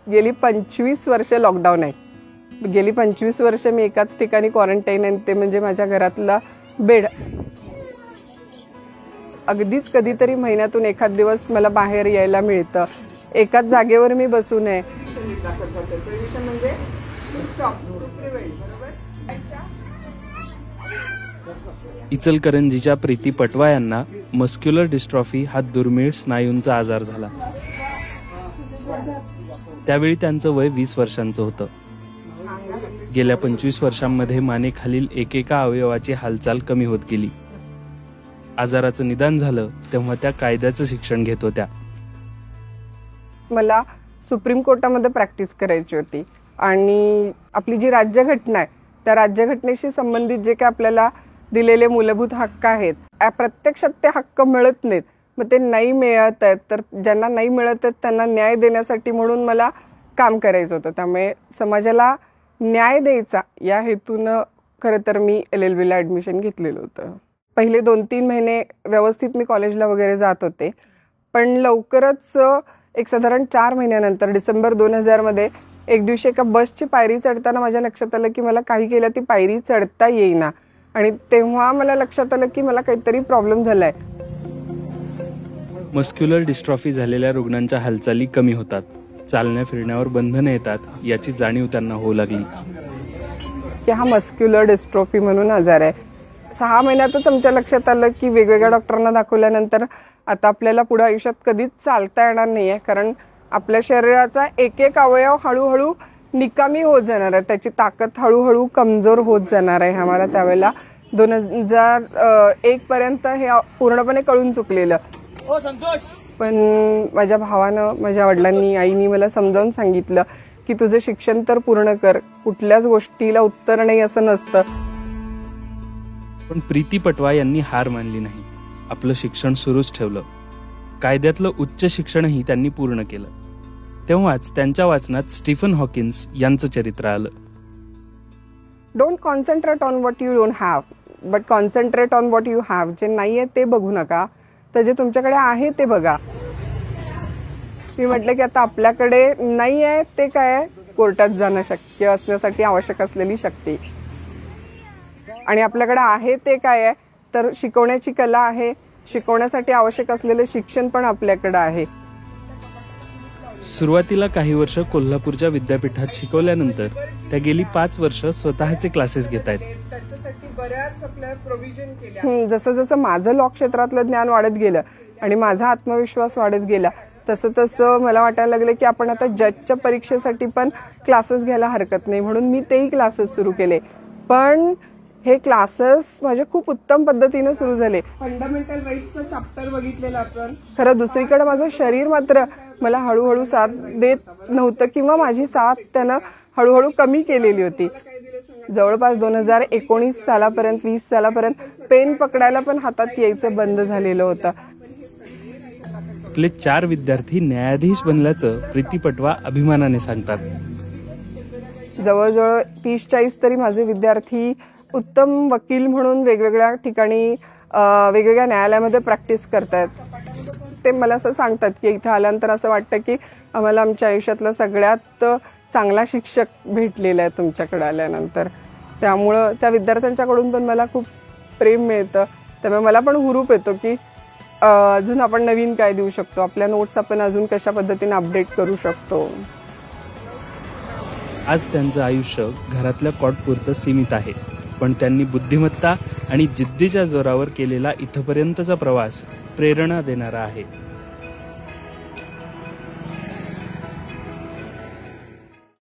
गेली 25 वर्ष लॉकडाऊन आहे. गेली 25 वर्ष मी एकाच ठिकाणी क्वारंटाईन आहे, ते म्हणजे माझ्या घरातला बेड. अगदीच कधीतरी महिन्यातून एखाद दिवस मला बाहेर यायला मिळतं. एकाच जागेवर मी बसू नये. इचलकरंजीच्या प्रीती पटवा यांना मस्क्युलर डिस्ट्रॉफी हा दुर्मिळ स्नायूंचा आजार झाला. त्यावेळी त्यांचं वय 20 वर्षांचं होतं. गेल्या 25 वर्षांमध्ये मानेखालील एकेका अवयवाची हालचाल कमी होत गेली. आजाराचं निदान झालं तेव्हा त्या कायद्याचं शिक्षण घेत होत्या. मला सुप्रीम कोर्टामध्ये प्रॅक्टिस करायची होती आणि आपली जी राज्यघटना आहे त्या राज्यघटनेशी संबंधित जे काय आपल्याला दिलेले मूलभूत हक्क आहेत, प्रत्यक्षात ते हक्क मिळत नाहीत. मग ते नाही मिळत आहेत तर ज्यांना नाही मिळत आहेत त्यांना न्याय देण्यासाठी म्हणून मला काम करायचं होतं. त्यामुळे समाजाला न्याय द्यायचा या हेतूनं खरं तर मी LLBला ॲडमिशन घेतलेलं होतं. पहिले 2-3 महिने व्यवस्थित मी कॉलेजला वगैरे जात होते, पण लवकरच एक साधारण 4 महिन्यानंतर डिसेंबर 2000 एक दिवशी एका बसची पायरी चढताना माझ्या लक्षात आलं की मला काही केलं ती पायरी चढता येईना. आणि तेव्हा मला लक्षात आलं की मला काहीतरी प्रॉब्लेम झालाय. मस्क्युलर डिस्ट्रॉफी झालेल्या रुग्णांच्या हालचाली कमी होतात, चालण्या फिरण्यावर बंधनं येतात, याची जाणीव त्यांना होऊ लागली. की हा मस्क्युलर डिस्ट्रॉफी म्हणून आजार आहे. 6 महिन्यातच आमच्या लक्षात आलं की वेगवेगळ्या डॉक्टरांना दाखवल्यानंतर आता आपल्याला पुढे आयुष्यात कधीच चालता येणार नाही आहे, कारण आपल्या शरीराचा एक एक अवयव हळूहळू निकामी होत जाणार आहे, त्याची ताकद हळूहळू कमजोर होत जाणार आहे. आम्हाला त्यावेळेला 2001 पर्यंत हे पूर्णपणे कळून चुकलेलं. पण माझ्या भावानं, माझ्या वडिलांनी, आईनी मला समजावून सांगितलं की तुझं शिक्षण तर पूर्ण कर, कुठल्याच गोष्टीला उत्तर नाही असं नसतं. पण प्रीती पटवा यांनी हार मानली नाही. आपलं शिक्षण सुरूच ठेवलं. कायद्यातलं उच्च शिक्षणही त्यांनी पूर्ण केलं. तेव्हाच त्यांच्या वाचनात स्टीफन हॉकिन्स यांचं चरित्र आलं. Don't concentrate on what you don't have, but concentrate on what you have. जे नाही आहे ते बघू नका, तर जे तुमच्याकडे आहे ते बघा. मी म्हटलं की आता आपल्याकडे नाही आहे ते काय आहे, कोर्टात जाणं शक्य असण्यासाठी आवश्यक असलेली शक्ती. आणि आपल्याकडे आहे ते काय आहे, तर शिकवण्याची कला आहे, शिकवण्यासाठी आवश्यक असलेले शिक्षण पण आपल्याकडे आहे. सुरुवातीला काही वर्ष कोल्हापूरच्या विद्यापीठात शिकवल्यानंतर त्या गेली 5 वर्ष स्वतःचे क्लासेस घेत आहेत. जसं जसं माझं लॉ क्षेत्रातलं ज्ञान वाढत गेलं आणि माझा आत्मविश्वास वाढत गेला तसं तसं मला वाटायला लागलं की आपण आता जजच्या परीक्षेसाठी पण क्लासेस घ्यायला हरकत नाही, म्हणून मी तेही क्लासेस सुरू केले. पण हे क्लासेस माझे खूप उत्तम पद्धतीने सुरू झाले. फंडामेंटल राईट्सचं चॅप्टर बघितलेलं आपण. खरं दुसरीकडे माझं शरीर मात्र मला हळूहळू साथ देत नव्हतं किंवा माझी साथ त्यानं हळूहळू कमी केलेली होती. जवळपास 2019 सालापर्यंत 20 सालापर्यंत पेन पकडायला पण हातात यायचं बंद झालेलं होतं. आपले 4 विद्यार्थी न्यायाधीश बनल्याचं प्रीती पटवा अभिमानाने सांगतात. जवळजवळ 30-40 तरी माझे विद्यार्थी उत्तम वकील म्हणून वेगवेगळ्या ठिकाणी वेगवेगळ्या न्यायालयामध्ये प्रॅक्टिस करतात. ते मला असं सांगतात की इथं आल्यानंतर असं वाटतं की आम्हाला आमच्या आयुष्यातला सगळ्यात चांगला शिक्षक भेटलेला आहे तुमच्याकडे आल्यानंतर. त्यामुळं त्या विद्यार्थ्यांच्याकडून पण मला खूप प्रेम मिळतं. त्यामुळे मला पण हुरूप येतो की अजून आपण नवीन काय देऊ शकतो, आपल्या नोट्स आपण अजून कशा पद्धतीने अपडेट करू शकतो. आज त्यांचं आयुष्य घरातल्या कॉटपुरतं सीमित आहे, पण त्यांनी बुद्धिमत्ता आणि जिद्दीच्या जोरावर केलेला इथपर्यंतचा प्रवास प्रेरणा देणारा आहे.